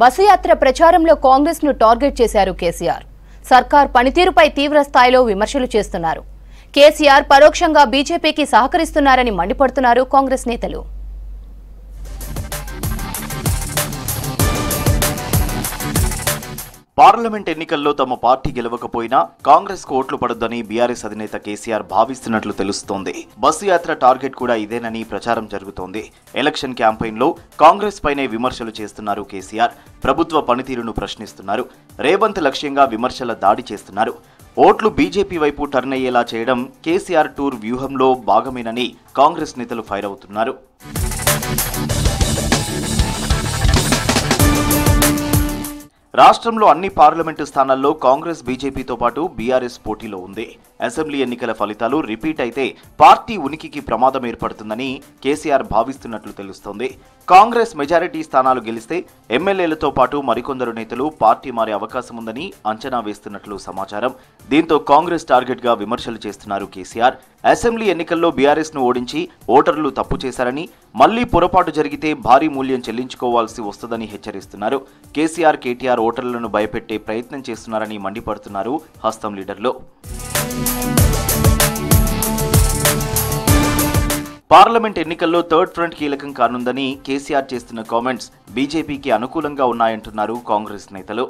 Bus యాత్ర ప్రచారంలో కాంగ్రెస్ ను టార్గెట్ చేశారు కేసీఆర్. సర్కార్ పనితీరుపై తీవ్ర స్థాయిలో విమర్శలు చేస్తున్నారు. కేసీఆర్ పరోక్షంగా బీజేపీకి సహకరిస్తున్నారని మండిపడుతున్నారు కాంగ్రెస్ నేతలు. పార్లమెంట్ ఎన్నికల్లో తమ పార్టీ గెలవకపోయినా కాంగ్రెస్ కు ఓట్లు పడొద్దని బీఆర్ఎస్ అధినేత కేసీఆర్ భావిస్తున్నట్లు తెలుస్తోంది. బస్సు యాత్ర టార్గెట్ కూడా ఇదేనని ప్రచారం జరుగుతోంది. ఎలక్షన్ క్యాంపెయిన్ లో కాంగ్రెస్ పైనే విమర్శలు చేస్తున్నారు కేసీఆర్. ప్రభుత్వ పనితీరును ప్రశ్నిస్తున్నారు. రేవంత్ లక్ష్యంగా విమర్శల దాడి చేస్తున్నారు. ఓట్లు బీజేపీ వైపు టర్న్ అయ్యేలా చేయడం కేసీఆర్ టూర్ వ్యూహంలో భాగమేనని కాంగ్రెస్ నేతలు ఫైర్ అవుతున్నారు. రాష్ట్రంలో అన్ని పార్లమెంటు స్థానాల్లో కాంగ్రెస్ బీజేపీతో పాటు బీఆర్ఎస్ పోటీలో ఉంది. అసెంబ్లీ ఎన్నికల ఫలితాలు రిపీట్ అయితే పార్టీ ఉనికికి ప్రమాదం ఏర్పడుతుందని కేసీఆర్ భావిస్తున్నట్లు తెలుస్తోంది. కాంగ్రెస్ మెజారిటీ స్థానాలు గెలిస్తే ఎమ్మెల్యేలతో పాటు మరికొందరు నేతలు పార్టీ మారే అవకాశం ఉందని అంచనా వేస్తున్నట్లు సమాచారం. దీంతో కాంగ్రెస్ టార్గెట్ గా విమర్శలు చేస్తున్నారు కేసీఆర్. అసెంబ్లీ ఎన్నికల్లో బీఆర్ఎస్ ను ఓడించి ఓటర్లు తప్పు చేశారని, మళ్లీ పొరపాటు జరిగితే భారీ మూల్యం చెల్లించుకోవాల్సి వస్తుందని హెచ్చరిస్తున్నారు. కేసీఆర్, కేటీఆర్ ఓటర్లను భయపెట్టే ప్రయత్నం చేస్తున్నారని మండిపడుతున్నారు హస్తం లీడర్లు. పార్లమెంట్ ఎన్నికల్లో థర్డ్ ఫ్రంట్ కీలకం కానుందని కేసీఆర్ చేస్తున్న కామెంట్స్ బీజేపీకి అనుకూలంగా ఉన్నాయంటున్నారు కాంగ్రెస్ నేతలు.